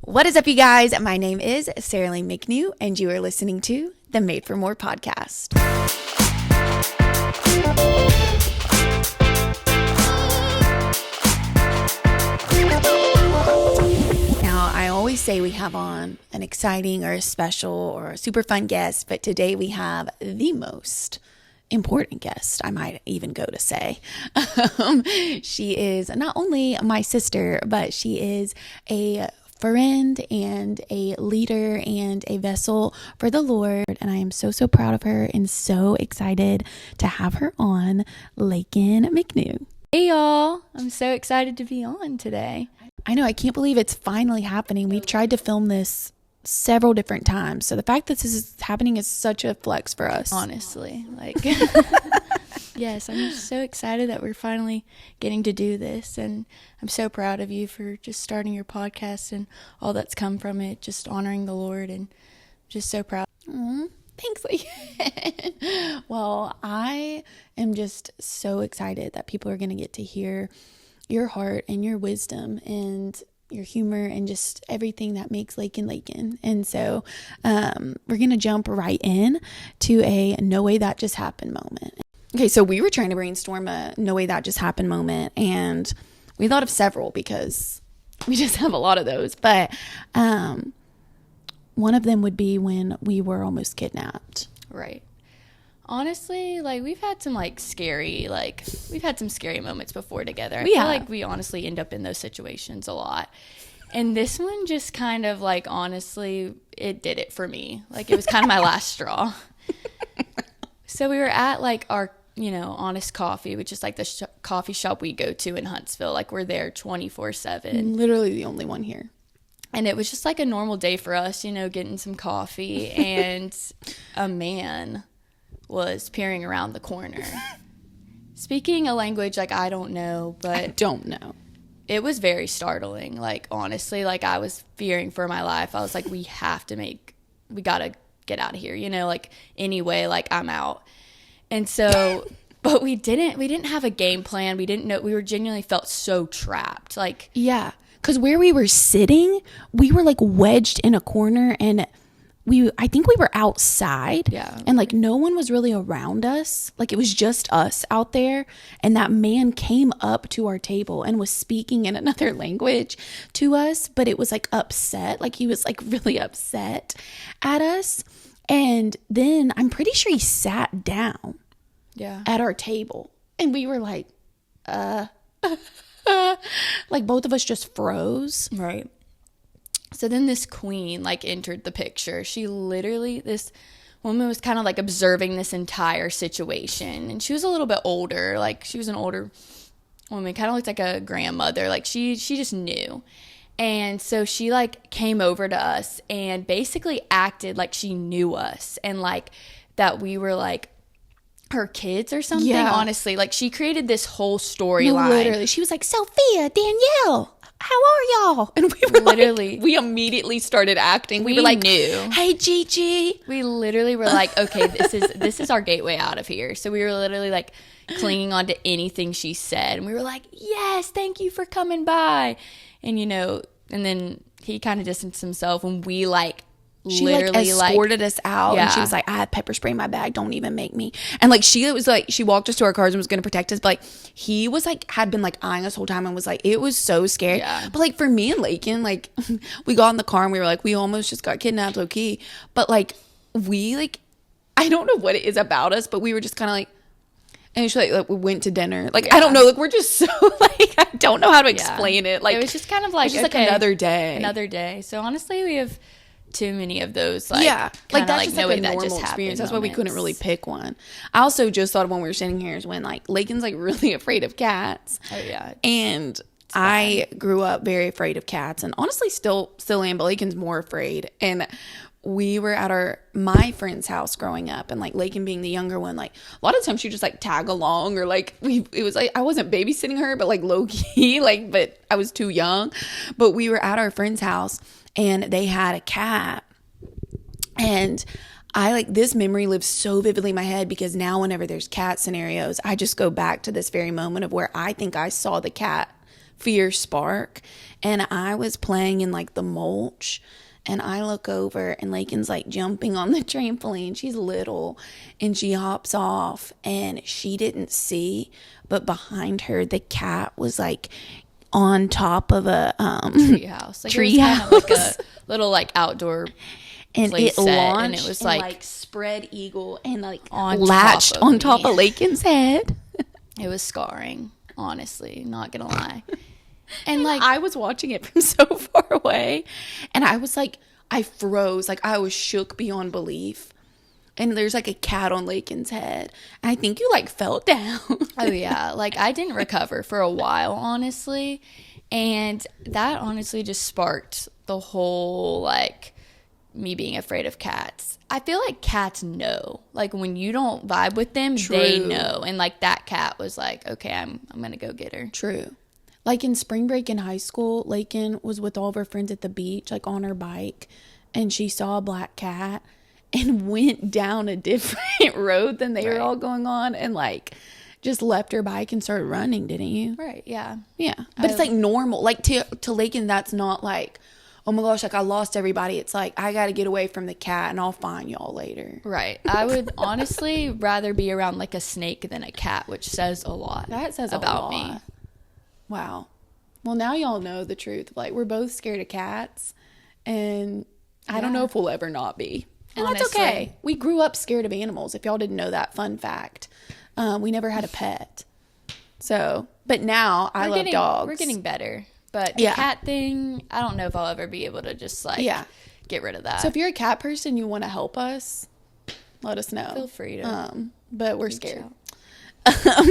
What is up, you guys? My name is Lakin McNew, and you are listening to the Made for More podcast. Now, I always say we have on an exciting or a special or a super fun guest, but today we have the most important guest, I might even go to say. She is not only my sister, but she is a friend and a leader and a vessel for the Lord. And I am so proud of her and so excited to have her on, Lakin McNew. Hey y'all, I'm so excited to be on today. I know, I can't believe it's finally happening. We've tried to film this several different times. So the fact that this is happening is such a flex for us. Honestly, yes, I'm so excited that we're finally getting to do this. And I'm so proud of you for just starting your podcast and all that's come from it, just honoring the Lord, and just so proud. Thanks. Well, I am just so excited that people are going to get to hear your heart and your wisdom and your humor and just everything that makes Lakin. And so we're going to jump right in to a no way that just happened moment. Okay, so we were trying to brainstorm a no way that just happened moment, and we thought of several because we just have a lot of those. But one of them would be when we were almost kidnapped. Right. Honestly, we've had some scary moments before together. I feel like we honestly end up in those situations a lot. And this one just kind of honestly, it did it for me. It was kind of my last straw. So we were at our, Honest Coffee, which is the coffee shop we go to in Huntsville. We're there 24/7. Literally the only one here. And it was just a normal day for us, getting some coffee, and a man was peering around the corner, speaking a language I don't know, but I don't know. It was very startling. Honestly, I was fearing for my life. I was we gotta get out of here, anyway, I'm out. And so, but we didn't have a game plan. We didn't know, we were genuinely felt so trapped. Yeah, because where we were sitting, we were wedged in a corner, and I think we were outside. Yeah. And no one was really around us. It was just us out there. And that man came up to our table and was speaking in another language to us, but it was upset. He was really upset at us. And then I'm pretty sure he sat down at our table. And we were both of us just froze. Right. So then this queen entered the picture. This woman was kind of observing this entire situation, and she was a little bit older. She was an older woman, kind of looked like a grandmother. She just knew. And so she came over to us and basically acted like she knew us, and that we were her kids or something. Yeah. Honestly, she created this whole storyline. No, literally, she was Sophia, Danielle, how are y'all? And we were literally, we immediately started acting. We were knew. Hey, Gigi. We literally were okay, this is our gateway out of here. So we were literally clinging on to anything she said. And we were yes, thank you for coming by. And, and then he kind of distanced himself, and we she literally escorted us out. Yeah. And she was I had pepper spray in my bag, don't even make me. And she was she walked us to our cars and was going to protect us, but he was had been eyeing us the whole time, and was it was so scary. Yeah. But for me and Lakin, we got in the car and we were we almost just got kidnapped low key. But we I don't know what it is about us, but we were just kind of and she we went to dinner. I don't know, we're just so I don't know how to explain it. It was just kind of it's just another day. So honestly, we have too many of those that's just no a way normal that just experience. That's moments. why we couldn't really pick one. I also just thought of when we were sitting here is when Lakin's really afraid of cats. Oh yeah. And I grew up very afraid of cats, and honestly still am, but Lakin's more afraid. And we were at my friend's house growing up, and Lakin being the younger one, a lot of times she just tag along, or it was I wasn't babysitting her, but low key, but I was too young. But we were at our friend's house, and they had a cat, and I this memory lives so vividly in my head, because now whenever there's cat scenarios, I just go back to this very moment of where I think I saw the cat fear spark. And I was playing in like the mulch, and I look over and Lakin's like jumping on the trampoline. She's little, and she hops off, and she didn't see, but behind her the cat was like on top of a tree house. Like tree it was house. kind of like a little like outdoor and play it set, launched, and it was and, like spread eagle and like on latched top of on top me. of Lakin's head. It was scarring, honestly, not gonna lie. And like I was watching it from so far away, and I was like, I froze, like I was shook beyond belief. And there's like a cat on Lakin's head, and I think you like fell down. oh yeah, like I didn't recover for a while, honestly, and that honestly just sparked the whole like me being afraid of cats. I feel like cats know, like when you don't vibe with them, they True. know. And like that cat was like, okay, I'm gonna go get her. True. Like in spring break in high school, Lakin was with all of her friends at the beach, like on her bike, and she saw a black cat and went down a different road than they were Right. all going on, and like just left her bike and started running, didn't you? Right, yeah. Yeah. But it's like normal. Like to Lakin, that's not like, oh my gosh, like I lost everybody. It's like, I got to get away from the cat and I'll find y'all later. Right. I would honestly rather be around like a snake than a cat, which says a lot. That says about a lot. me. Wow. Well, now y'all know the truth. Like, we're both scared of cats, and I don't know if we'll ever not be. And that's Honestly. okay. We grew up scared of animals. If y'all didn't know that, fun fact. We never had a pet. So, but now I love dogs. We're getting better. But the Yeah. cat thing, I don't know if I'll ever be able to just like get rid of that. So if you're a cat person, you want to help us, let us know. Feel free to. But we're scared. out.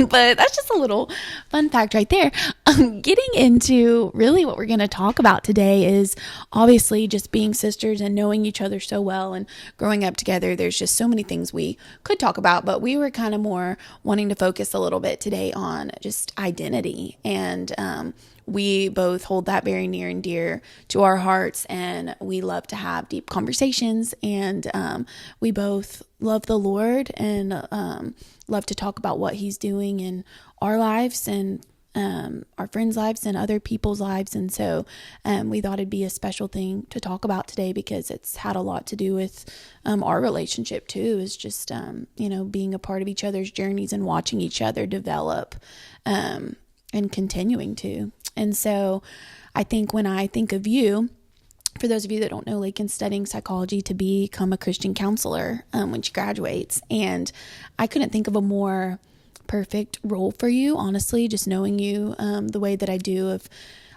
But that's just a little fun fact right there. Getting into really what we're going to talk about today is obviously just being sisters and knowing each other so well and growing up together. There's just so many things we could talk about, but we were kind of more wanting to focus a little bit today on just identity. And we both hold that very near and dear to our hearts, and we love to have deep conversations, and we both love the Lord and love to talk about what he's doing in our lives and our friends' lives and other people's lives. And so we thought it'd be a special thing to talk about today because it's had a lot to do with our relationship too, is just, being a part of each other's journeys and watching each other develop and continuing to. And so I think when I think of you, for those of you that don't know, Lakin's studying psychology to become a Christian counselor when she graduates. And I couldn't think of a more perfect role for you, honestly, just knowing you the way that I do.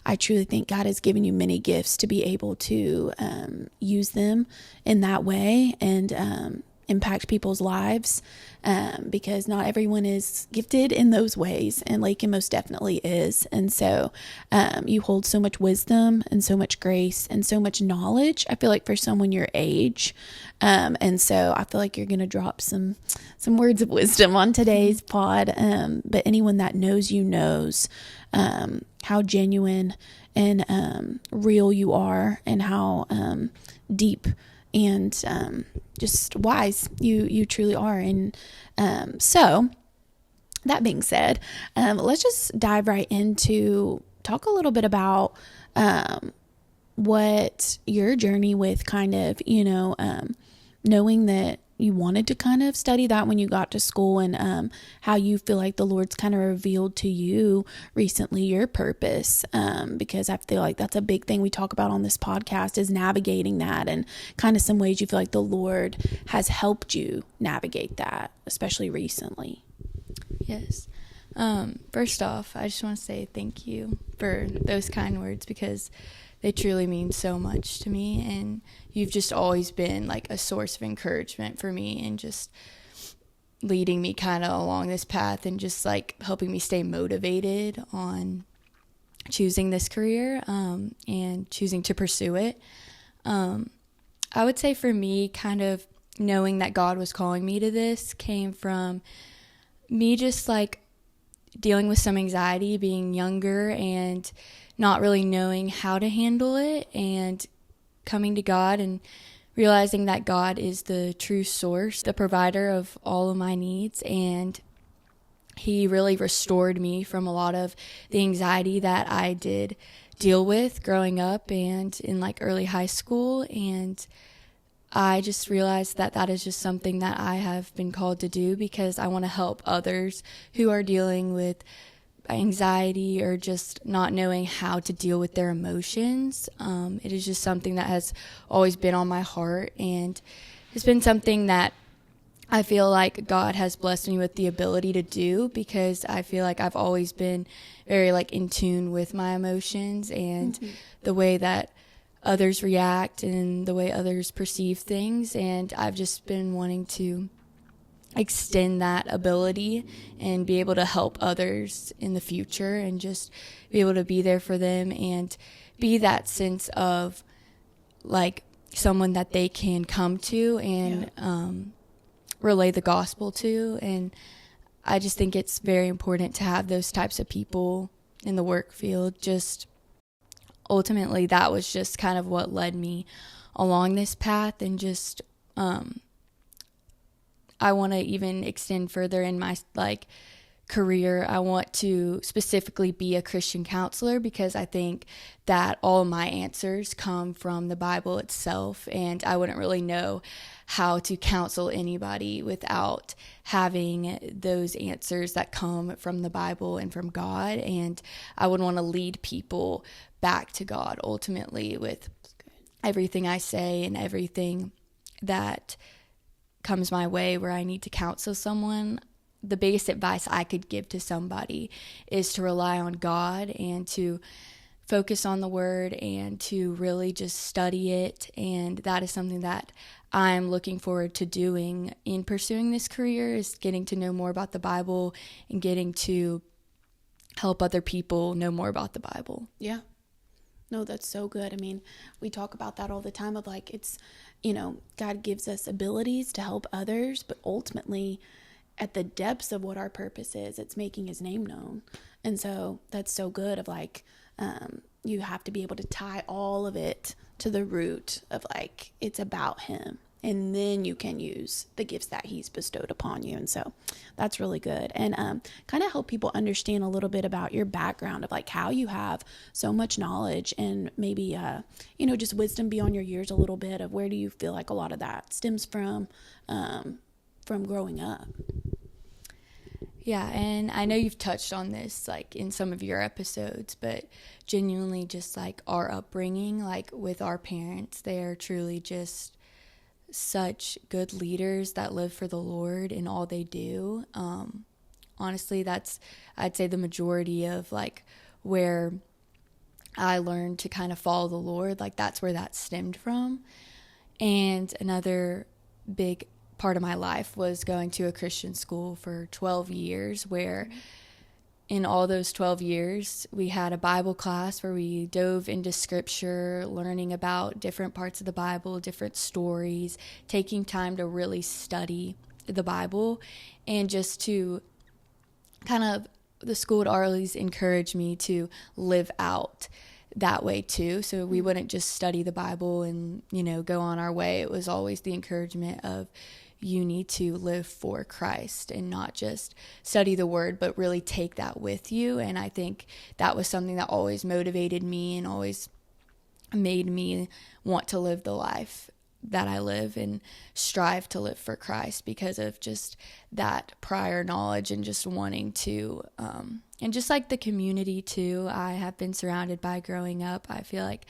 I truly think God has given you many gifts to be able to use them in that way and impact people's lives, because not everyone is gifted in those ways, and Lakin most definitely is. And so you hold so much wisdom and so much grace and so much knowledge, I feel like, for someone your age. And so I feel like you're going to drop some words of wisdom on today's pod. But anyone that knows you knows how genuine and real you are, and how deep and just wise you truly are. And so that being said, let's just dive right into talk a little bit about what your journey with kind of knowing that you wanted to kind of study that when you got to school, and how you feel like the Lord's kind of revealed to you recently your purpose, because I feel like that's a big thing we talk about on this podcast, is navigating that, and kind of some ways you feel like the Lord has helped you navigate that, especially recently. Yes. First off, I just want to say thank you for those kind words, because they truly mean so much to me, and you've just always been like a source of encouragement for me, and just leading me kind of along this path, and just like helping me stay motivated on choosing this career and choosing to pursue it. I would say for me, kind of knowing that God was calling me to this came from me just like dealing with some anxiety, being younger and not really knowing how to handle it, and coming to God and realizing that God is the true source, the provider of all of my needs, and he really restored me from a lot of the anxiety that I did deal with growing up and in like early high school. And I just realized that that is just something that I have been called to do because I want to help others who are dealing with anxiety or just not knowing how to deal with their emotions. It is just something that has always been on my heart, and it's been something that I feel like God has blessed me with the ability to do because I feel like I've always been very like in tune with my emotions and the way that others react and the way others perceive things. And I've just been wanting to extend that ability and be able to help others in the future and just be able to be there for them and be that sense of like someone that they can come to and relay the gospel to. And I just think it's very important to have those types of people in the work field. Just ultimately that was just kind of what led me along this path, and just I want to even extend further in my like career. I want to specifically be a Christian counselor because I think that all my answers come from the Bible itself, and I wouldn't really know how to counsel anybody without having those answers that come from the Bible and from God. And I would want to lead people back to God ultimately with everything I say and everything that comes my way where I need to counsel someone. The biggest advice I could give to somebody is to rely on God and to focus on the word and to really just study it. And that is something that I'm looking forward to doing in pursuing this career, is getting to know more about the Bible and getting to help other people know more about the Bible. Yeah. No, that's so good. I mean, we talk about that all the time of like, it's, God gives us abilities to help others, but ultimately at the depths of what our purpose is, it's making his name known. And so that's so good of like, you have to be able to tie all of it to the root of like, it's about him. And then you can use the gifts that he's bestowed upon you. And so that's really good. And kind of help people understand a little bit about your background of like how you have so much knowledge and maybe, just wisdom beyond your years a little bit of where do you feel like a lot of that stems from growing up. Yeah, and I know you've touched on this like in some of your episodes, but genuinely just like our upbringing, like with our parents, they are truly just such good leaders that live for the Lord in all they do. Honestly, that's, I'd say, the majority of like where I learned to kind of follow the Lord. Like that's where that stemmed from. And another big part of my life was going to a Christian school for 12 years, where in all those 12 years, we had a Bible class where we dove into scripture, learning about different parts of the Bible, different stories, taking time to really study the Bible, and just to kind of, the school would always encourage me to live out that way too. So we wouldn't just study the Bible and, go on our way. It was always the encouragement of, you need to live for Christ and not just study the word, but really take that with you. And I think that was something that always motivated me and always made me want to live the life that I live and strive to live for Christ because of just that prior knowledge and just wanting to, and just like the community too, I have been surrounded by growing up. I feel like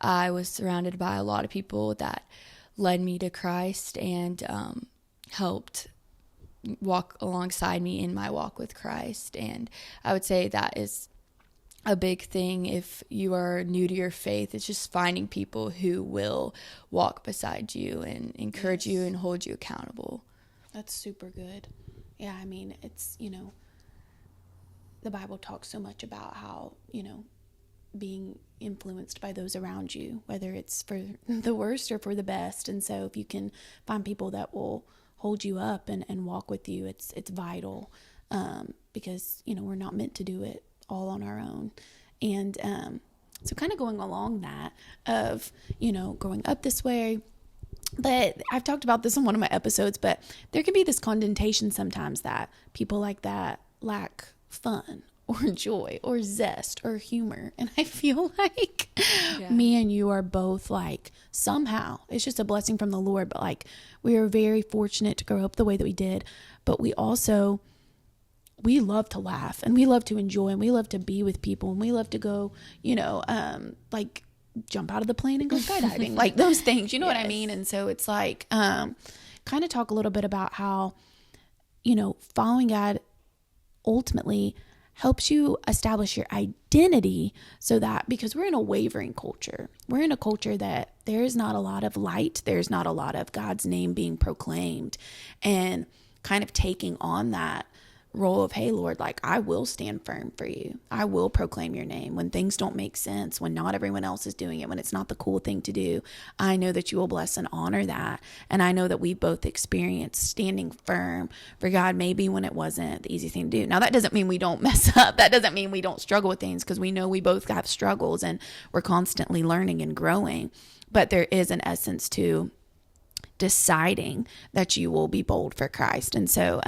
I was surrounded by a lot of people that led me to Christ and helped walk alongside me in my walk with Christ. And I would say that is a big thing if you are new to your faith. It's just finding people who will walk beside you and encourage you and hold you accountable. That's super good. Yeah, I mean, it's, the Bible talks so much about how, being influenced by those around you, whether it's for the worst or for the best. And so if you can find people that will hold you up and walk with you, it's vital, because, we're not meant to do it all on our own. And so kind of going along that of, growing up this way, but I've talked about this on one of my episodes, but there can be this condemnation sometimes that people like that lack fun or joy or zest or humor. And I feel like me and you are both like, somehow it's just a blessing from the Lord, but like we are very fortunate to grow up the way that we did. But we also, we love to laugh and we love to enjoy and we love to be with people and we love to go, like jump out of the plane and go skydiving, like those things, you know what I mean? And so it's like, kind of talk a little bit about how, following God ultimately helps you establish your identity, so that, because we're in a wavering culture, we're in a culture that there's not a lot of light, there's not a lot of God's name being proclaimed, and kind of taking on that role of, hey Lord, like I will stand firm for you, I will proclaim your name when things don't make sense, when not everyone else is doing it, when it's not the cool thing to do. I know that you will bless and honor that, and I know that we both experienced standing firm for God maybe when it wasn't the easy thing to do. Now that doesn't mean we don't mess up, that doesn't mean we don't struggle with things, because we know we both have struggles and we're constantly learning and growing, but there is an essence to deciding that you will be bold for Christ. And so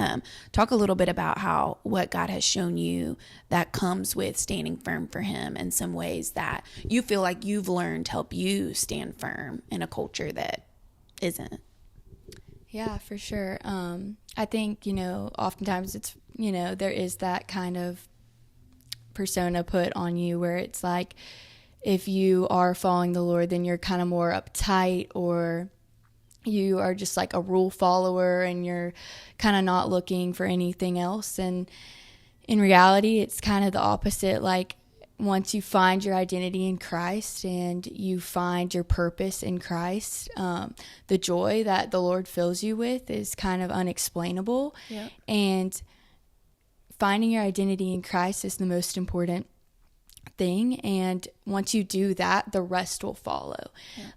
talk a little bit about what God has shown you that comes with standing firm for him, and some ways that you feel like you've learned to help you stand firm in a culture that isn't. Yeah, for sure. I think, oftentimes it's, there is that kind of persona put on you where it's like, if you are following the Lord, then you're kind of more uptight, or you are just like a rule follower and you're kind of not looking for anything else. And in reality, it's kind of the opposite. Like once you find your identity in Christ and you find your purpose in Christ, the joy that the Lord fills you with is kind of unexplainable. Yep. And finding your identity in Christ is the most important thing, and once you do that, the rest will follow.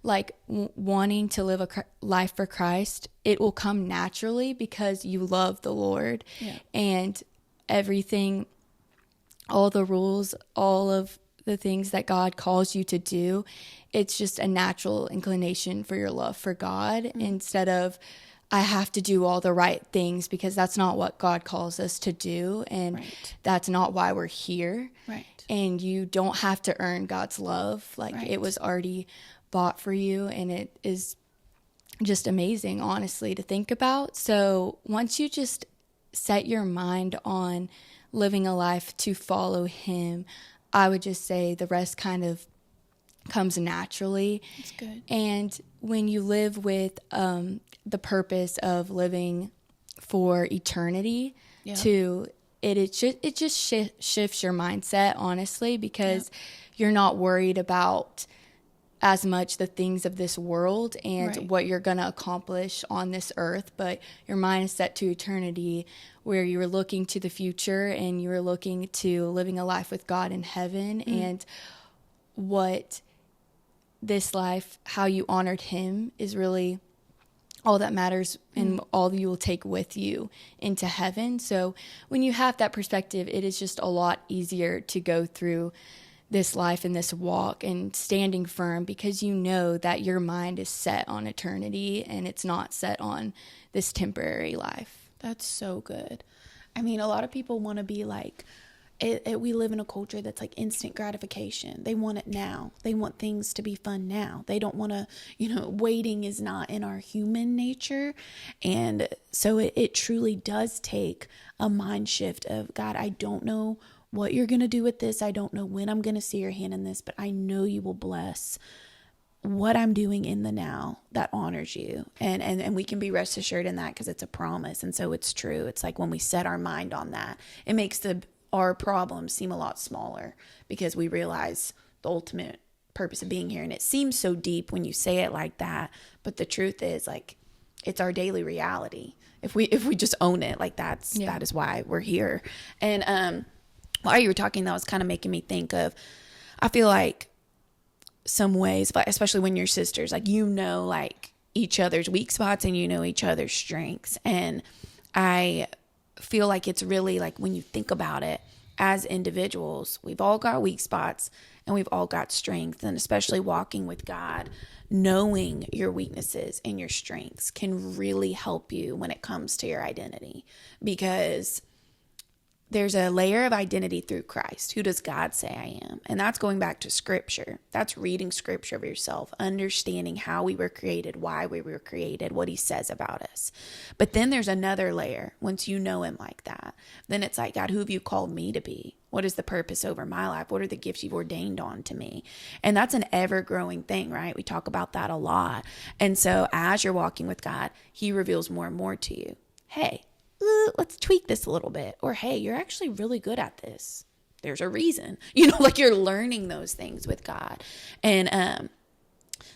Like wanting to live a life for Christ, it will come naturally because you love the Lord. And everything, all the rules, all of the things that God calls you to do, it's just a natural inclination for your love for God, instead of I have to do all the right things, because that's not what God calls us to do, and that's not why we're here. And you don't have to earn God's love. Like it was already bought for you, and it is just amazing, honestly, to think about. So once you just set your mind on living a life to follow him, I would just say the rest kind of comes naturally. That's good. And when you live with the purpose of living for eternity, it just shifts your mindset, honestly, because you're not worried about as much the things of this world and what you're going to accomplish on this earth, but your mind is set to eternity, where you're looking to the future and you're looking to living a life with God in heaven, and what this life, how you honored him, is really all that matters, and all you will take with you into heaven. So when you have that perspective, it is just a lot easier to go through this life and this walk and standing firm, because you know that your mind is set on eternity and it's not set on this temporary life. That's so good. I mean, a lot of people want to be like, we live in a culture that's like instant gratification. They want it now. They want things to be fun now. They don't want to, waiting is not in our human nature. And so it truly does take a mind shift of, God, I don't know what you're going to do with this. I don't know when I'm going to see your hand in this, but I know you will bless what I'm doing in the now that honors you. And we can be rest assured in that, because it's a promise. And so it's true. It's like when we set our mind on that, it makes our problems seem a lot smaller, because we realize the ultimate purpose of being here. And it seems so deep when you say it like that, but the truth is, like, it's our daily reality. If we just own it, like that is why we're here. And while you were talking, that was kind of making me think of, I feel like some ways, but especially when you're sisters, like, like each other's weak spots and each other's strengths. And I feel like it's really like, when you think about it, as individuals, we've all got weak spots and we've all got strengths. And especially walking with God, knowing your weaknesses and your strengths can really help you when it comes to your identity, because there's a layer of identity through Christ. Who does God say I am? And that's going back to scripture. That's reading scripture of yourself, understanding how we were created, why we were created, what he says about us. But then there's another layer. Once you know him like that, then it's like, God, who have you called me to be? What is the purpose over my life? What are the gifts you've ordained onto me? And that's an ever-growing thing, right? We talk about that a lot. And so as you're walking with God, he reveals more and more to you. Hey, let's tweak this a little bit. Or, hey, you're actually really good at this. There's a reason. Like you're learning those things with God. And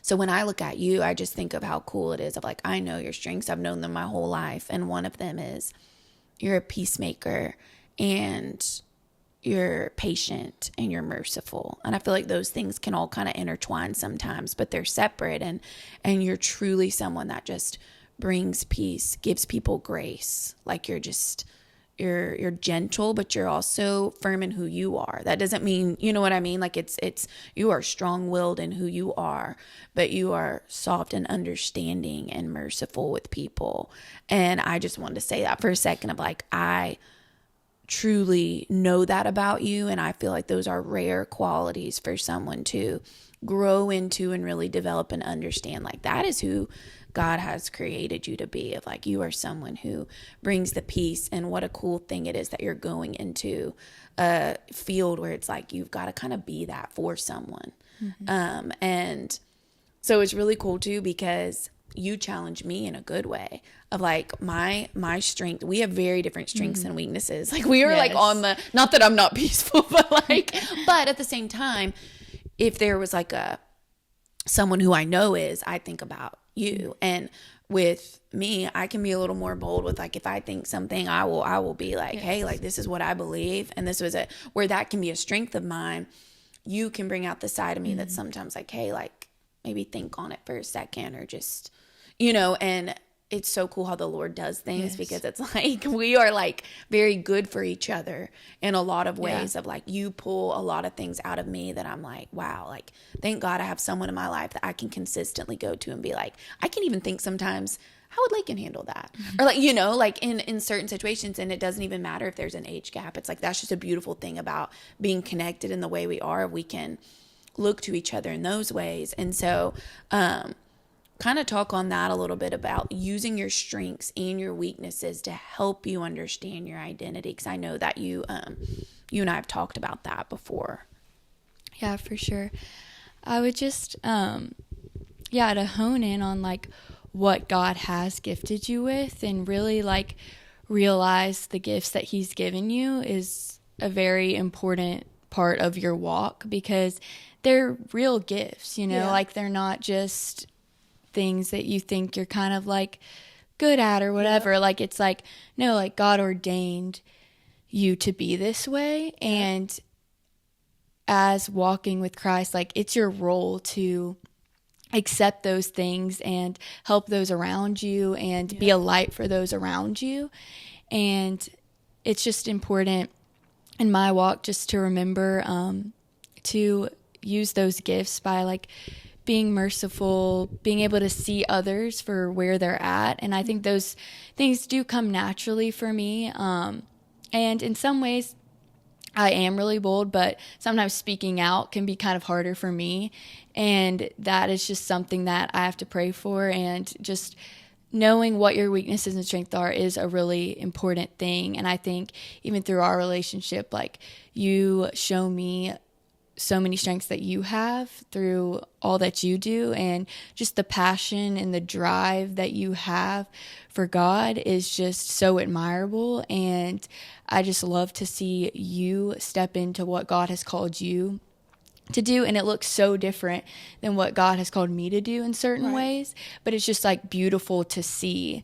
so when I look at you, I just think of how cool it is of like, I know your strengths. I've known them my whole life. And one of them is you're a peacemaker and you're patient and you're merciful. And I feel like those things can all kind of intertwine sometimes, but they're separate. And you're truly someone that just brings peace, gives people grace. Like you're gentle, but you're also firm in who you are. That doesn't mean, you know what I mean? Like it's you are strong-willed in who you are, but you are soft and understanding and merciful with people. And I just wanted to say that for a second of like, I truly know that about you. And I feel like those are rare qualities for someone to grow into and really develop and understand. Like that is who God has created you to be, of like, you are someone who brings the peace. And what a cool thing it is that you're going into a field where it's like, you've got to kind of be that for someone. Mm-hmm. And so it's really cool too, because you challenge me in a good way of like my strength. We have very different strengths and weaknesses. Like we are like on the, not that I'm not peaceful, but like, but at the same time, if there was like someone who I know is, I think about you. And with me, I can be a little more bold with like, if I think something, I will be like, hey, like this is what I believe. And this was where that can be a strength of mine. You can bring out the side of me that's sometimes like, hey, like maybe think on it for a second, or just, and it's so cool how the Lord does things, because it's like we are like very good for each other in a lot of ways of like, you pull a lot of things out of me that I'm like, wow, like thank God I have someone in my life that I can consistently go to and be like, I can even think sometimes, how would Lakin handle that? Or like, like in certain situations, and it doesn't even matter if there's an age gap. It's like, that's just a beautiful thing about being connected in the way we are. We can look to each other in those ways. And so, kind of talk on that a little bit about using your strengths and your weaknesses to help you understand your identity. Because I know that you and I have talked about that before. Yeah, for sure. I would just, to hone in on like what God has gifted you with, and really like realize the gifts that he's given you is a very important part of your walk, because they're real gifts, like they're not just things that you think you're kind of like good at or whatever. Like it's like, no, like God ordained you to be this way. And as walking with Christ, like it's your role to accept those things and help those around you and be a light for those around you. And it's just important in my walk just to remember to use those gifts by like being merciful, being able to see others for where they're at. And I think those things do come naturally for me. And in some ways, I am really bold, but sometimes speaking out can be kind of harder for me. And that is just something that I have to pray for. And just knowing what your weaknesses and strengths are is a really important thing. And I think even through our relationship, like you show me so many strengths that you have through all that you do, and just the passion and the drive that you have for God is just so admirable. And I just love to see you step into what God has called you to do, and it looks so different than what God has called me to do in certain ways, but it's just like beautiful to see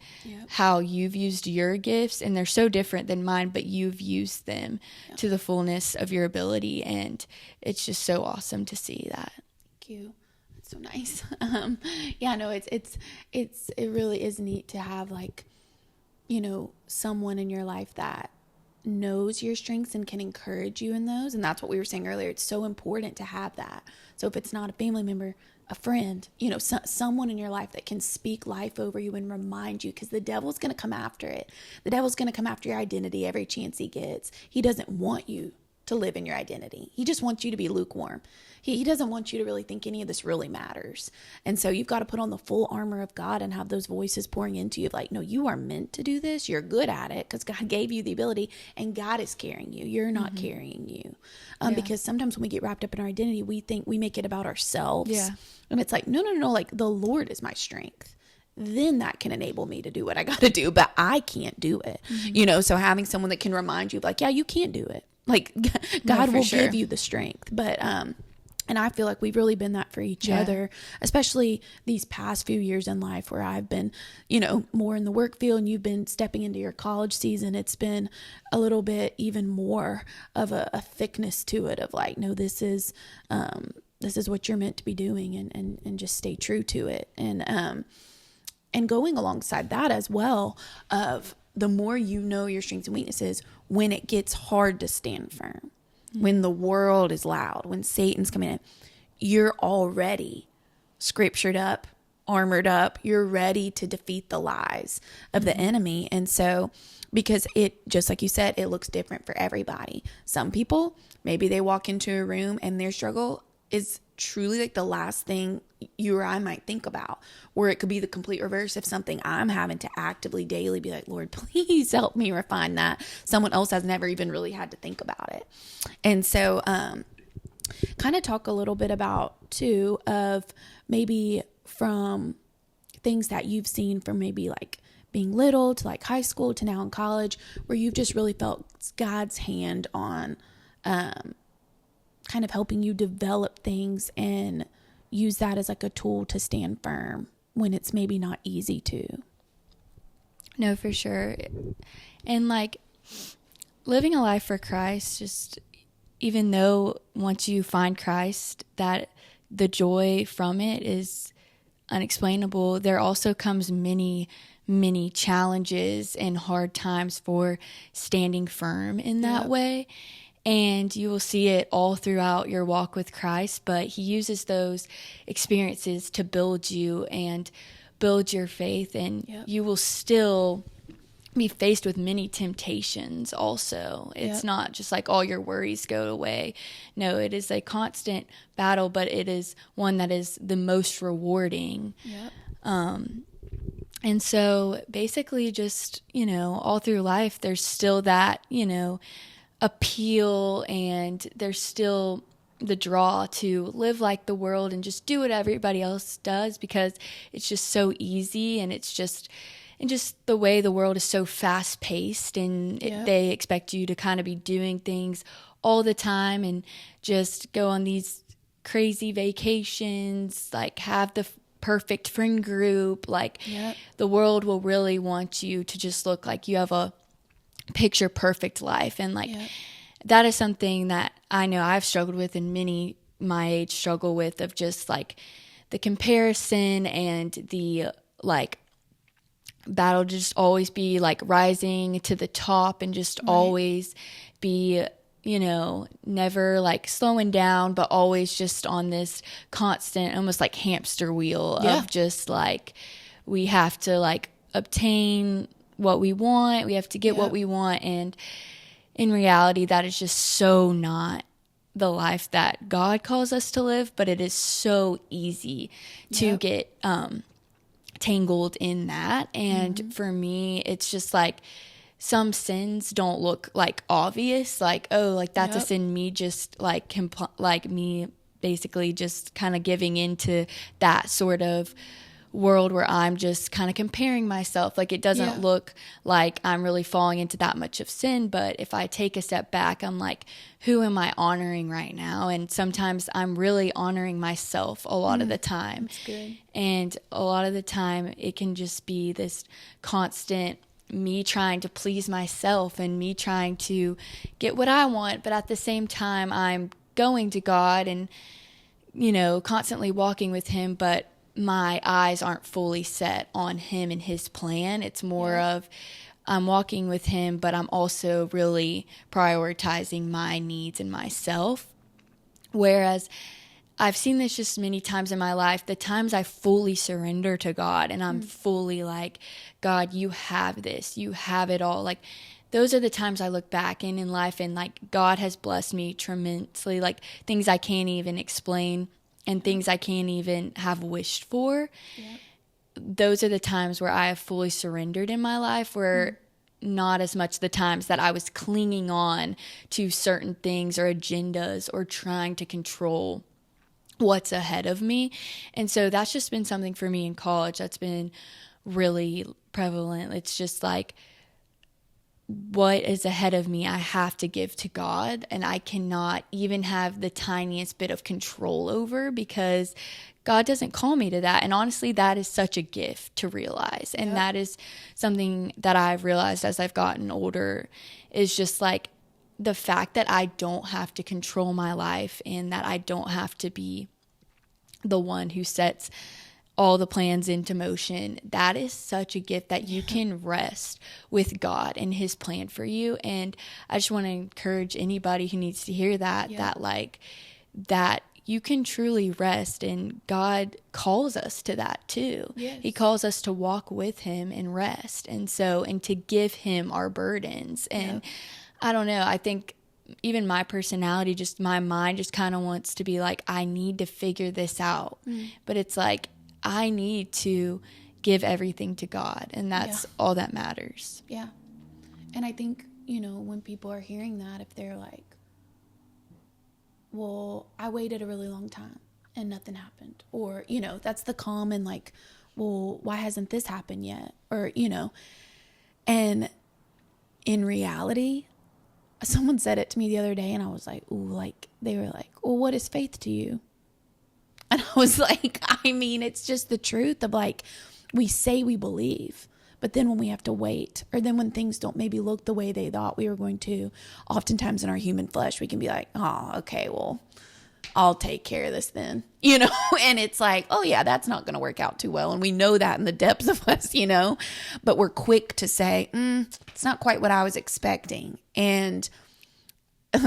how you've used your gifts, and they're so different than mine, but you've used them to the fullness of your ability, and it's just so awesome to see that. Thank you. That's so nice. It really is neat to have like, someone in your life that knows your strengths and can encourage you in those. And that's what we were saying earlier. It's so important to have that. So if it's not a family member, a friend, someone in your life that can speak life over you and remind you, because the devil's going to come after it. The devil's going to come after your identity every chance he gets. He doesn't want you to live in your identity. He just wants you to be lukewarm. He doesn't want you to really think any of this really matters. And so you've got to put on the full armor of God and have those voices pouring into you like, no, you are meant to do this. You're good at it because God gave you the ability and God is carrying you. You're not carrying you. Because sometimes when we get wrapped up in our identity, we think we make it about ourselves. Yeah. And it's like, no, like the Lord is my strength. Then that can enable me to do what I got to do, but I can't do it. So having someone that can remind you like, yeah, you can't do it. Like God will give you the strength. But, and I feel like we've really been that for each other, especially these past few years in life where I've been, more in the work field and you've been stepping into your college season. It's been a little bit even more of a thickness to it of like, no, this is what you're meant to be doing and just stay true to it. And going alongside that as well of the more you know your strengths and weaknesses, when it gets hard to stand firm, when the world is loud, when Satan's coming in, you're already scriptured up, armored up. You're ready to defeat the lies of the enemy. And so, because it, just like you said, it looks different for everybody. Some people, maybe they walk into a room and their struggle is truly like the last thing you or I might think about, or it could be the complete reverse of something I'm having to actively daily be like, Lord, please help me refine that. Someone else has never even really had to think about it. And so kind of talk a little bit about too of maybe from things that you've seen from maybe like being little to like high school to now in college, where you've just really felt God's hand on kind of helping you develop things and use that as like a tool to stand firm when it's maybe not easy to. No, for sure. And like living a life for Christ, just even though once you find Christ, that the joy from it is unexplainable, there also comes many challenges and hard times for standing firm in that way. And you will see it all throughout your walk with Christ, but he uses those experiences to build you and build your faith, and you will still be faced with many temptations also. It's not just like all your worries go away. No, it is a constant battle, but it is one that is the most rewarding. And so basically just, all through life, there's still that, appeal, and there's still the draw to live like the world and just do what everybody else does because it's just so easy, and it's just the way the world is so fast paced, and they expect you to kind of be doing things all the time and just go on these crazy vacations, like have the perfect friend group. Like the world will really want you to just look like you have a picture perfect life, and like that is something that I know I've struggled with, and many my age struggle with, of just like the comparison and the like battle to just always be like rising to the top and just always be, never like slowing down, but always just on this constant, almost like hamster wheel of just like, we have to like obtain what we want. We have to get what we want. And in reality, that is just so not the life that God calls us to live, but it is so easy to get tangled in that. And for me, it's just like some sins don't look like obvious, like, oh, like that's a sin, me just like like me basically just kind of giving into that sort of world where I'm just kind of comparing myself. Like it doesn't look like I'm really falling into that much of sin, but if I take a step back, I'm like, who am I honoring right now? And sometimes I'm really honoring myself a lot of the time. That's good. And a lot of the time it can just be this constant me trying to please myself and me trying to get what I want, but at the same time I'm going to God and constantly walking with him, but my eyes aren't fully set on him and his plan. It's more of I'm walking with him, but I'm also really prioritizing my needs and myself. Whereas I've seen this just many times in my life, the times I fully surrender to God and I'm fully like, God, you have this, you have it all. Like, those are the times I look back in life and like God has blessed me tremendously, like things I can't even explain and things I can't even have wished for. Yeah. Those are the times where I have fully surrendered in my life, where not as much the times that I was clinging on to certain things or agendas or trying to control what's ahead of me. And so that's just been something for me in college that's been really prevalent. It's just like, what is ahead of me, I have to give to God, and I cannot even have the tiniest bit of control over, because God doesn't call me to that. And honestly, that is such a gift to realize. And that is something that I've realized as I've gotten older, is just like the fact that I don't have to control my life and that I don't have to be the one who sets all the plans into motion. That is such a gift, that you can rest with God and his plan for you. And I just want to encourage anybody who needs to hear that, that you can truly rest, and God calls us to that too. Yes. He calls us to walk with him and rest. And to give him our burdens. And I don't know, I think even my personality, just my mind just kind of wants to be like, I need to figure this out. But it's like, I need to give everything to God, and that's all that matters. Yeah. And I think, when people are hearing that, if they're like, well, I waited a really long time and nothing happened, or, that's the common like, well, why hasn't this happened yet? Or, and in reality, someone said it to me the other day, and I was like, ooh, like, they were like, well, what is faith to you? And I was like, it's just the truth of like, we say we believe, but then when we have to wait, or then when things don't maybe look the way they thought we were going to, oftentimes in our human flesh, we can be like, oh, okay, well, I'll take care of this then, and it's like, oh yeah, that's not going to work out too well. And we know that in the depths of us, but we're quick to say, it's not quite what I was expecting. And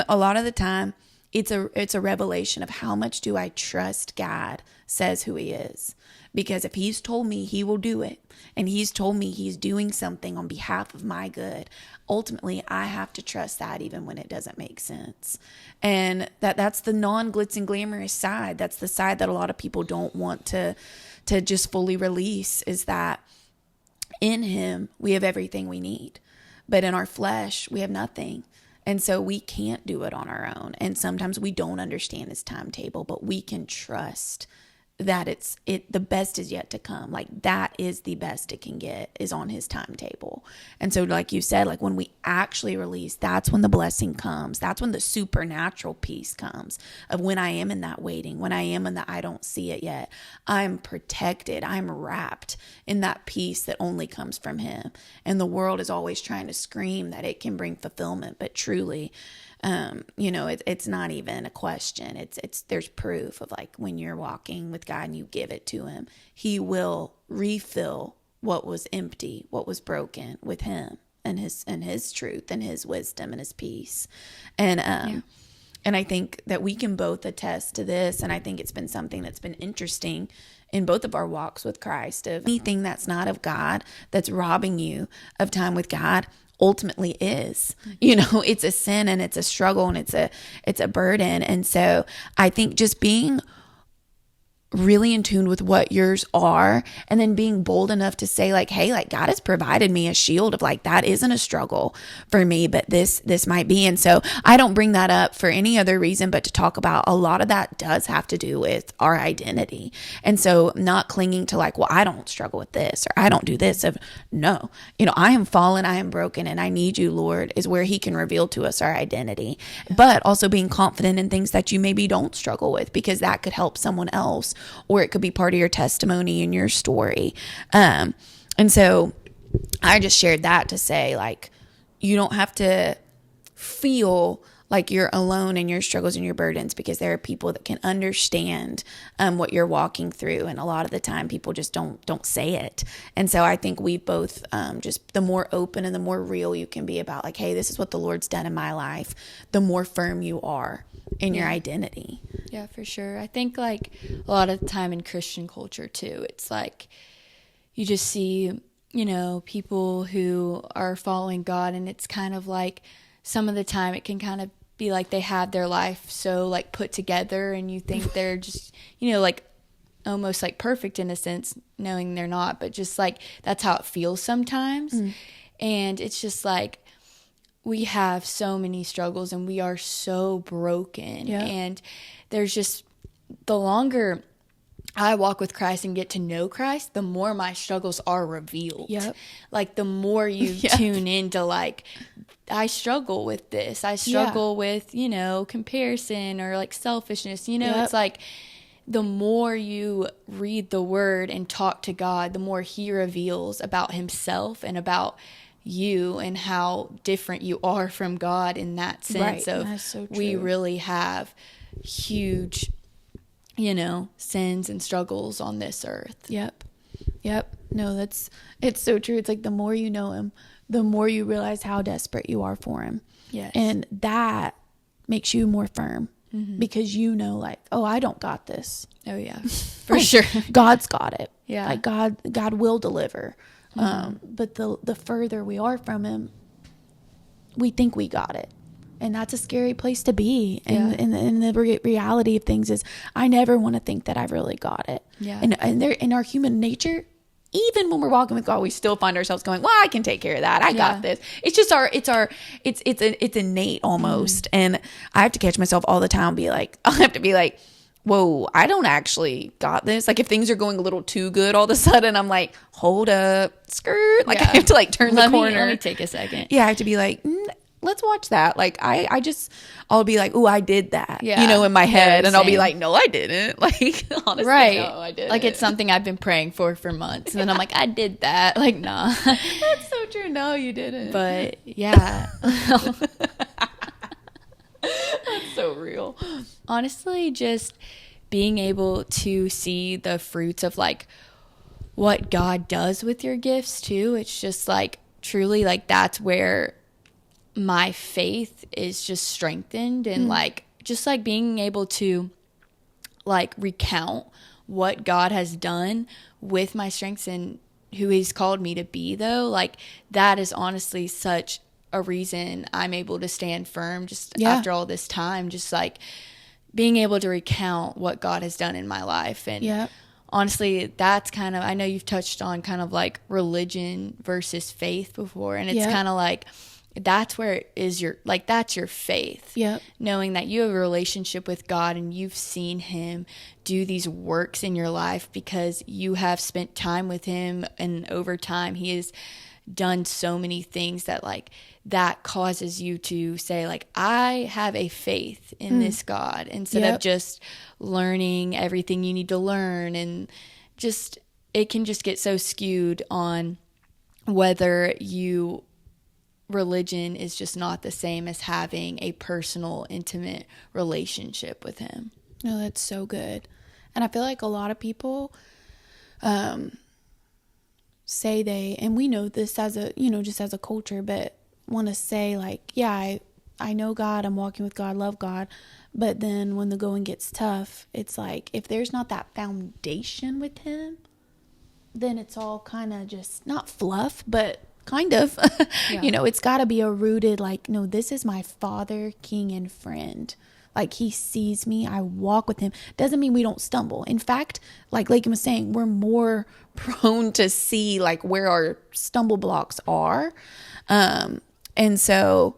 a lot of the time, it's a revelation of how much do I trust God says who he is. Because if he's told me he will do it, and he's told me he's doing something on behalf of my good, ultimately I have to trust that even when it doesn't make sense. And that's the non-glitz and glamorous side. That's the side that a lot of people don't want to just fully release, is that in him we have everything we need. But in our flesh, we have nothing. And so we can't do it on our own. And sometimes we don't understand his timetable, but we can trust that the best is yet to come. Like, that is the best it can get, is on his timetable. And so like you said, like when we actually release, that's when the blessing comes. That's when the supernatural peace comes, of when I am in that waiting, when I am in that I don't see it yet. I'm protected. I'm wrapped in that peace that only comes from him. And the world is always trying to scream that it can bring fulfillment, but truly, it's not even a question. There's proof of like, when you're walking with God and you give it to him, he will refill what was empty, what was broken, with him and his truth and his wisdom and his peace. And I think that we can both attest to this. And I think it's been something that's been interesting in both of our walks with Christ, of anything that's not of God, that's robbing you of time with God, ultimately is, it's a sin, and it's a struggle, and it's a burden. And so I think just being really in tune with what yours are, and then being bold enough to say like, hey, like God has provided me a shield of like, that isn't a struggle for me, but this might be. And so I don't bring that up for any other reason, but to talk about a lot of that does have to do with our identity. And so not clinging to like, well, I don't struggle with this, or I don't do this. No, I am fallen, I am broken, and I need you, Lord, is where he can reveal to us our identity. But also being confident in things that you maybe don't struggle with, because that could help someone else, or it could be part of your testimony and your story. And so I just shared that to say, like, you don't have to feel like you're alone in your struggles and your burdens, because there are people that can understand what you're walking through. And a lot of the time people just don't say it. And so I think we both, just the more open and the more real you can be about like, hey, this is what the Lord's done in my life, the more firm you are in your identity. Yeah, for sure. I think like a lot of the time in Christian culture too, it's like you just see, you know, people who are following God, and it's kind of like some of the time it can kind of be like they have their life so like put together, and you think they're just, you know, like almost like perfect in a sense, knowing they're not, but just like that's how it feels sometimes. And it's just like we have so many struggles and we are so broken. And there's just, the longer I walk with Christ and get to know Christ, the more my struggles are revealed. Like the more you tune into like, I struggle with this. I struggle with, you know, comparison or like selfishness. You know, it's like the more you read the word and talk to God, the more he reveals about himself and about you and how different you are from God in that sense of That's so true. We really have huge, you know, sins and struggles on this earth. No, it's so true. It's like the more you know him, the more you realize how desperate you are for him. And that makes you more firm because you know, like, oh, I don't got this. For sure. God's got it. Like God will deliver. But the further we are from him, we think we got it. And that's a scary place to be. And the reality of things is I never want to think that I've really got it. And there, in our human nature, even when we're walking with God, we still find ourselves going, well, I can take care of that. I got this. It's just it's innate almost. And I have to catch myself all the time, I have to be like, whoa, I don't actually got this. Like if things are going a little too good, all of a sudden I'm like, hold up, skirt. Like I have to like turn the corner. Let me take a second. I have to be like, let's watch that. Like I'll be like, oh, I did that, you know, in my head. And I'll be like, no, I didn't. Like, honestly, no, I didn't. Like it's something I've been praying for months. And then I'm like, I did that. Like, nah. That's so true. No, you didn't. But yeah. That's so real. Honestly, just being able to see the fruits of like what God does with your gifts too. It's just like truly like that's where my faith is just strengthened, and like just like being able to like recount what God has done with my strengths and who he's called me to be, though, like that is honestly such a reason I'm able to stand firm just after all this time, just like being able to recount what God has done in my life. And honestly, that's kind of, I know you've touched on kind of like religion versus faith before, and it's kind of like that's where it is your, like that's your faith, knowing that you have a relationship with God and you've seen him do these works in your life because you have spent time with him, and over time he has done so many things that like that causes you to say like, I have a faith in this God, instead of just learning everything you need to learn. And just it can just get so skewed on whether religion is just not the same as having a personal, intimate relationship with him. No, that's so good. And I feel like a lot of people say they, and we know this as a, you know, just as a culture, but want to say like, I know God, I'm walking with God, love God. But then when the going gets tough, it's like, if there's not that foundation with him, then it's all kind of just not fluff, but kind of, you know, it's got to be a rooted, like, no, this is my Father, King, and friend. Like he sees me, I walk with him. Doesn't mean we don't stumble. In fact, like Lakin was saying, we're more prone to see like where our stumble blocks are. And so,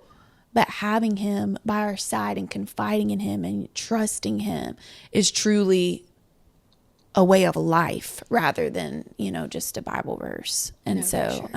but having him by our side and confiding in him and trusting him is truly a way of life rather than, you know, just a Bible verse. And so,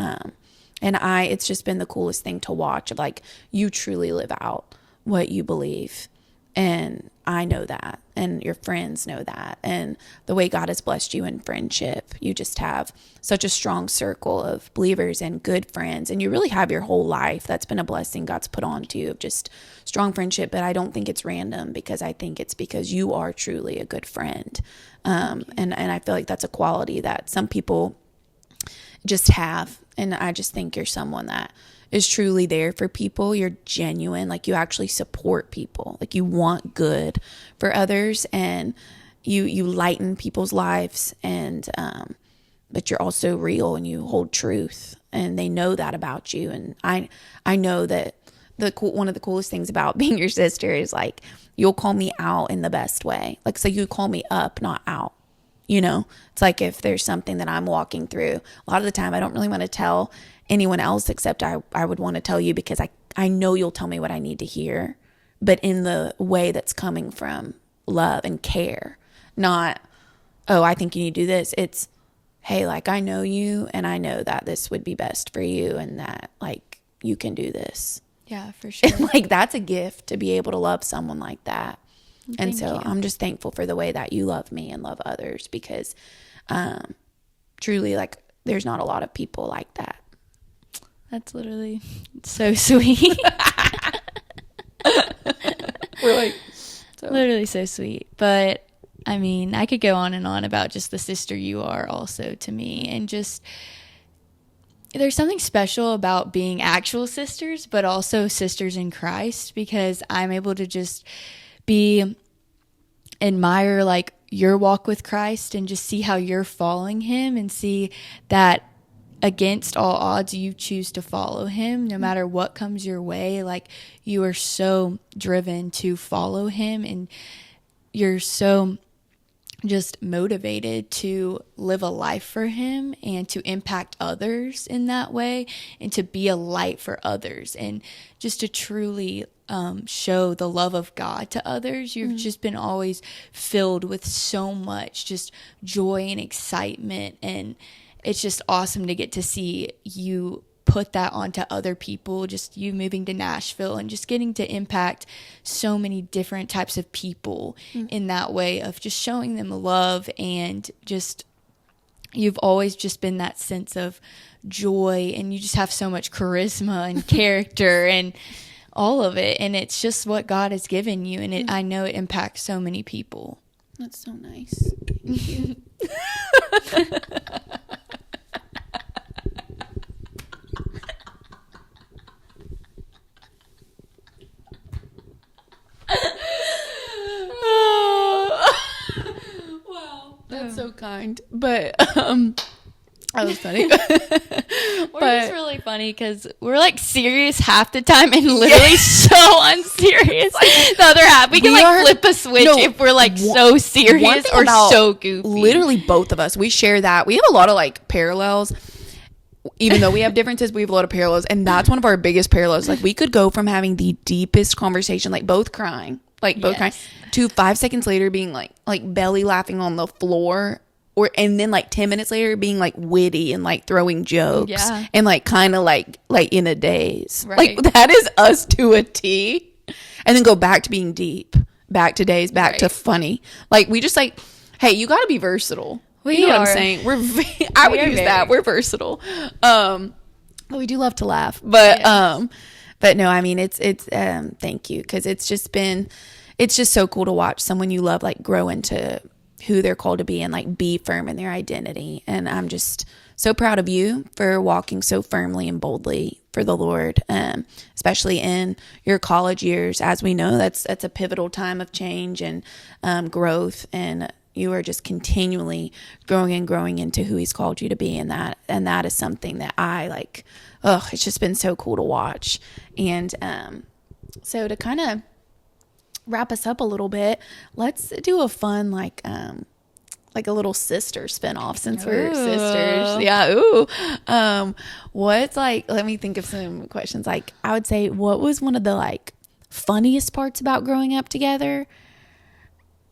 it's just been the coolest thing to watch of like, you truly live out what you believe. And I know that, and your friends know that, and the way God has blessed you in friendship, you just have such a strong circle of believers and good friends, and you really have your whole life. That's been a blessing God's put onto you of just strong friendship. But I don't think it's random, because I think it's because you are truly a good friend. And I feel like that's a quality that some people, just have. And I just think you're someone that is truly there for people. You're genuine. Like, you actually support people. Like, you want good for others, and you lighten people's lives. And but you're also real, and you hold truth, and they know that about you. And I know that one of the coolest things about being your sister is, like, you'll call me out in the best way. Like, so you call me up, not out. You know, it's like if there's something that I'm walking through, a lot of the time I don't really want to tell anyone else, except I would want to tell you, because I know you'll tell me what I need to hear, but in the way that's coming from love and care. Not, oh, I think you need to do this. It's, hey, like, I know you, and I know that this would be best for you, and that, like, you can do this. Yeah, for sure. And, like, that's a gift to be able to love someone like that. And Thank so you. I'm just thankful for the way that you love me and love others, because truly, like, there's not a lot of people like that. That's literally so sweet. We're like, literally so sweet. But I mean, I could go on and on about just the sister you are also to me. And just, there's something special about being actual sisters, but also sisters in Christ, because I'm able to just admire, like, your walk with Christ, and just see how you're following him, and see that against all odds you choose to follow him no matter what comes your way. Like, you are so driven to follow him, and you're so just motivated to live a life for him, and to impact others in that way, and to be a light for others, and just to truly show the love of God to others. You've just been always filled with so much just joy and excitement, and it's just awesome to get to see you put that onto other people. Just you moving to Nashville and just getting to impact so many different types of people in that way of just showing them love. And just, you've always just been that sense of joy, and you just have so much charisma and character and all of it. And it's just what God has given you. And I know it impacts so many people. that's so nice. Thank you. Wow, that's so kind. But that was funny. We're just really funny because we're like serious half the time and literally so unserious the other half. We can flip a switch if we're like so serious or so goofy. Literally both of us, we share that. We have a lot of like parallels. Even though we have differences, we have a lot of parallels. And that's one of our biggest parallels. Like, we could go from having the deepest conversation, like both crying, to 5 seconds later being like belly laughing on the floor. And then like 10 minutes later being like witty and like throwing jokes and like kind of like in a daze. Right. Like, that is us to a T. And then go back to being deep, back to daze, back to funny. Like, we just like, hey, you got to be versatile. You know what I'm saying? I would use that. We're versatile. But we do love to laugh. But no, I mean, it's thank you, because it's just so cool to watch someone you love like grow into who they're called to be and like be firm in their identity. And I'm just so proud of you for walking so firmly and boldly for the Lord, especially in your college years. As we know, that's a pivotal time of change and growth, and you are just continually growing and growing into who he's called you to be. And that is something that I like, it's just been so cool to watch. And so to kind of wrap us up a little bit, let's do a fun like a little sister spinoff, since we're sisters. Yeah. Ooh. What's like, let me think of some questions. Like, I would say, what was one of the like funniest parts about growing up together?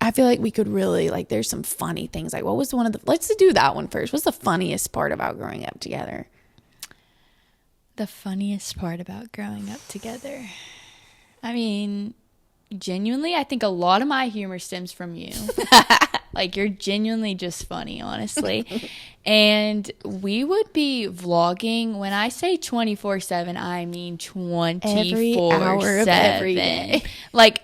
I feel like we could really, like, there's some funny things. Like, what was let's do that one first. What's the funniest part about growing up together? The funniest part about growing up together. I mean, genuinely, I think a lot of my humor stems from you. Like, you're genuinely just funny, honestly. And we would be vlogging. When I say 24/7, I mean 24/7. Every hour of every day. Like,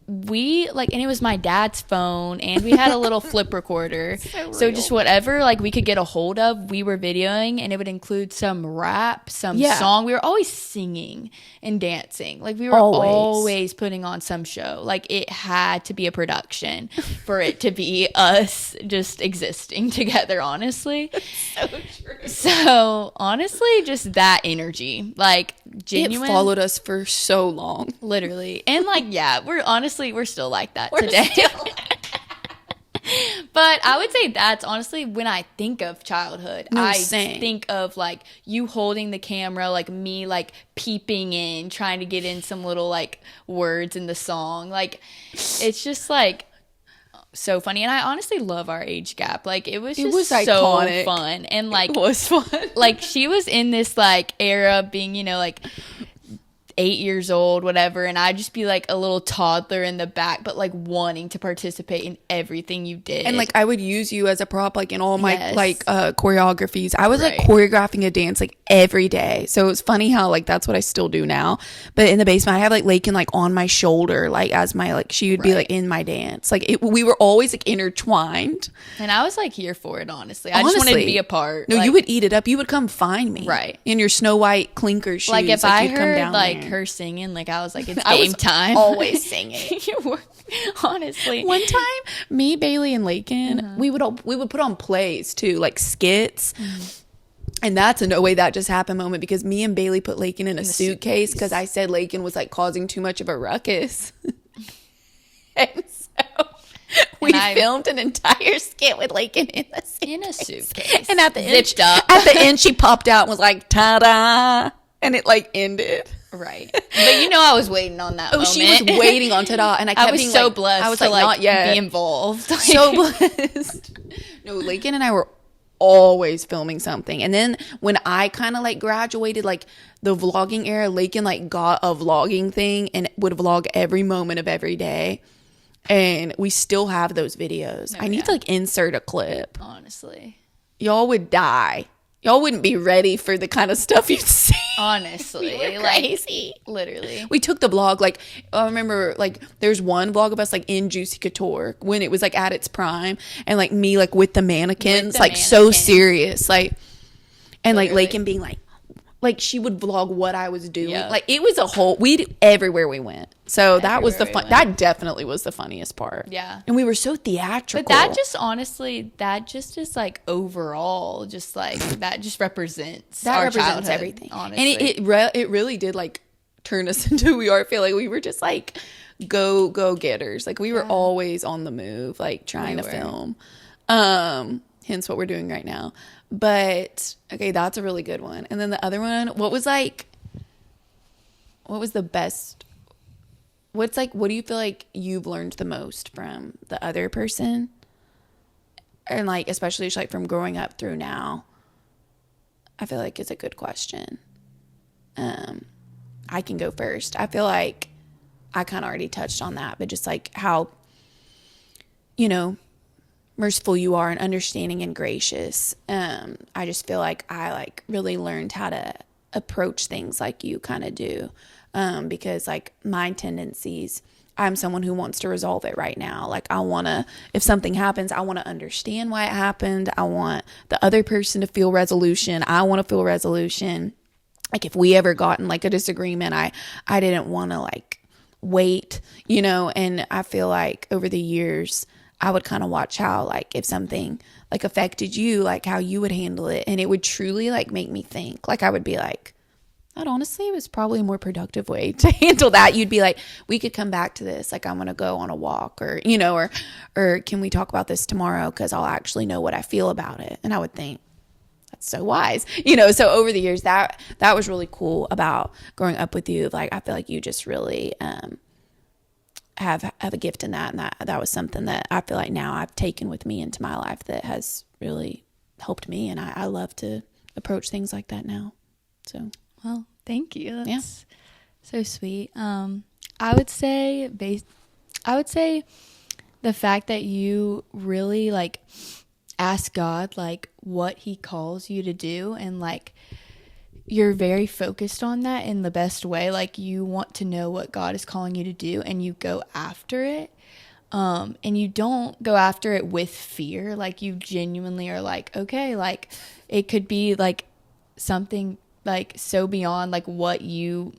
we like, and it was my dad's phone, and we had a little flip recorder. So just whatever like we could get a hold of, we were videoing, and it would include some rap, some song. We were always singing and dancing. Like we were always putting on some show. Like it had to be a production for it to be us just existing together, honestly. So true. So honestly, just that energy, like genuine. It followed us for so long. Literally. And like, yeah, we're still like that today. But I would say that's honestly when I think of childhood, think of like you holding the camera, like me like peeping in, trying to get in some little like words in the song. Like it's just like so funny. And I honestly love our age gap. Like it was so iconic. Fun. And like it was fun. Like she was in this like era being, you know, like 8 years old, whatever, and I'd just be like a little toddler in the back, but like wanting to participate in everything you did. And like I would use you as a prop, like in all my like choreographies. I was like choreographing a dance like every day. So it was funny how like that's what I still do now. But in the basement, I had like Lakin like on my shoulder, like as my like she would be like in my dance. Like we were always like intertwined. And I was like here for it, honestly. I just wanted to be a part. No, like, you would eat it up. You would come find me, in your Snow White clinker shoes. Like if I you'd heard come down like there. Her singing, like I was like, it's game time. Always singing. You were, honestly. One time, me, Bailey, and Lakin, we would put on plays too, like skits. And that's a no way that just happened moment because me and Bailey put Lakin in a suitcase because I said Lakin was like causing too much of a ruckus. And so we filmed an entire skit with Lakin in a suitcase. And at the zipped up. At the end, she popped out and was like, ta-da. And it like ended. Right. But you know I was waiting on that moment. She was waiting on ta-da. And I was so blessed I was to like, not yet. Be involved. So blessed. No, Lakin and I were always filming something. And then when I kind of like graduated like the vlogging era, Lakin like got a vlogging thing and would vlog every moment of every day. And we still have those videos. I need to like insert a clip. Honestly. Y'all would die. Y'all wouldn't be ready for the kind of stuff you'd see. Honestly. We were crazy. Like, literally. We took the vlog, like, I remember, like, there's one vlog of us, like, in Juicy Couture when it was, like, at its prime. And, like, me, like, with the mannequins, so serious. Like, and, literally. Like, Lakin being, like, she would vlog what I was doing. Yep. Like, it was a whole, everywhere we went. So that was that definitely was the funniest part. Yeah. And we were so theatrical. But that just, honestly, that just is, like, overall, just, like, that just represents our childhood, everything. Honestly. And it really did, like, turn us into who we are. I feel like we were just, like, go-getters. Like, we were always on the move, like, trying to film. Hence what we're doing right now. But okay, that's a really good one. And then the other one, what was the best? What do you feel like you've learned the most from the other person? And like, especially just like from growing up through now, I feel like it's a good question. I can go first. I feel like I kind of already touched on that, but just like how, you know, merciful you are and understanding and gracious. I just feel like I like really learned how to approach things like you kind of do. Because like my tendencies, I'm someone who wants to resolve it right now. Like I want to, if something happens, I want to understand why it happened. I want the other person to feel resolution. I want to feel resolution. Like if we ever got in like a disagreement, I didn't want to like wait, you know, and I feel like over the years, I would kind of watch how, like, if something, like, affected you, like, how you would handle it. And it would truly, like, make me think. Like, I would be like, that honestly was probably a more productive way to handle that. You'd be like, we could come back to this. Like, I'm going to go on a walk or, you know, or can we talk about this tomorrow? Because I'll actually know what I feel about it. And I would think, that's so wise. You know, so over the years, that was really cool about growing up with you. Like, I feel like you just really have a gift in that, and that was something that I feel like now I've taken with me into my life that has really helped me, and I love to approach things like that now. So, well, thank you. That's so sweet. I would say the fact that you really like ask God like what He calls you to do, and like you're very focused on that in the best way. Like, you want to know what God is calling you to do, and you go after it. And you don't go after it with fear. Like, you genuinely are like, okay, like, it could be like something like so beyond like what you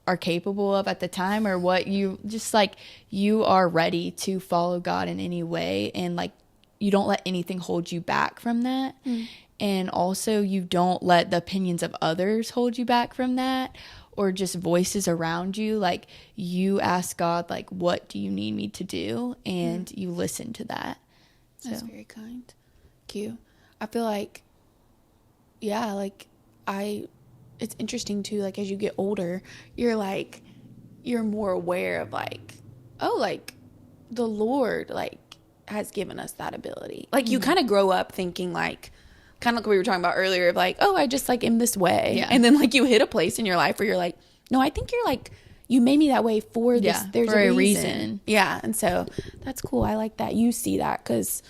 are capable of at the time, or what you just like, you are ready to follow God in any way, and like, you don't let anything hold you back from that. And also, you don't let the opinions of others hold you back from that, or just voices around you. Like, you ask God, like, what do you need me to do? And you listen to that. That's very kind. Cute. I feel like, yeah, like, it's interesting too, like, as you get older, you're more aware of like, oh, like, the Lord, like, has given us that ability. Like, you kind of grow up thinking like, kind of like we were talking about earlier, of like, oh, I just like am this way. Yeah. And then like you hit a place in your life where you're like, no, I think you're like, you made me that way for this. There's for a reason. Yeah. And so that's cool. I like that. You see that because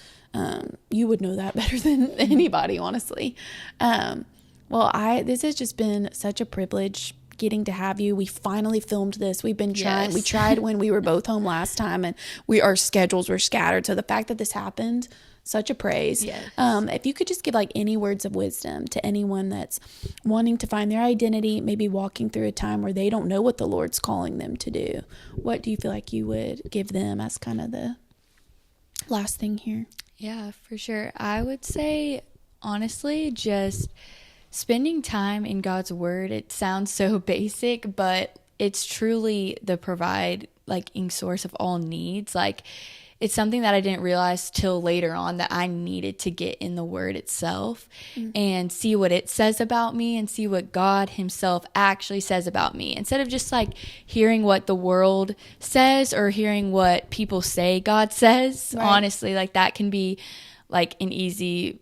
you would know that better than anybody, honestly. This has just been such a privilege getting to have you. We finally filmed this. We've been trying. Yes. We tried when we were both home last time, and our schedules were scattered. So the fact that this happened, such a praise. Yes. If you could just give like any words of wisdom to anyone that's wanting to find their identity, maybe walking through a time where they don't know what the Lord's calling them to do, what do you feel like you would give them as kind of the last thing here? Yeah, for sure. I would say, honestly, just spending time in God's word. It sounds so basic, but it's truly the providing source of all needs. Like, it's something that I didn't realize till later on, that I needed to get in the word itself and see what it says about me, and see what God himself actually says about me, instead of just like hearing what the world says or hearing what people say God says. Right. Honestly, like, that can be like an easy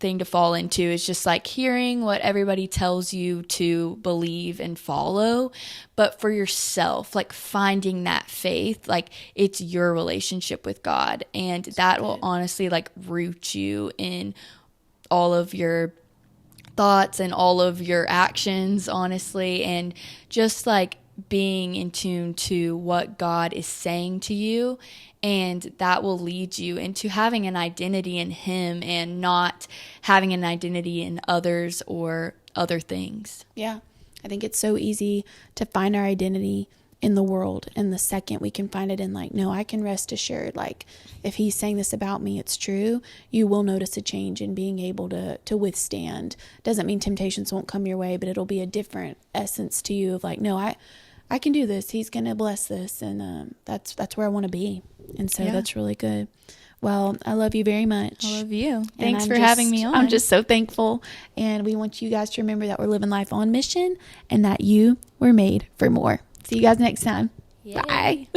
thing to fall into, is just like hearing what everybody tells you to believe and follow. But for yourself, like, finding that faith, like, it's your relationship with God, and that will honestly like root you in all of your thoughts and all of your actions, honestly, and just like being in tune to what God is saying to you. And that will lead you into having an identity in him, and not having an identity in others or other things. Yeah. I think it's so easy to find our identity in the world. And the second we can find it in like, no, I can rest assured, like, if he's saying this about me, it's true. You will notice a change in being able to withstand. Doesn't mean temptations won't come your way, but it'll be a different essence to you of like, no, I can do this. He's going to bless this. And that's where I want to be. And so that's really good. Well, I love you very much. I love you. Thanks for having me on. I'm just so thankful. And we want you guys to remember that we're living life on mission, and that you were made for more. See you guys next time. Yay. Bye.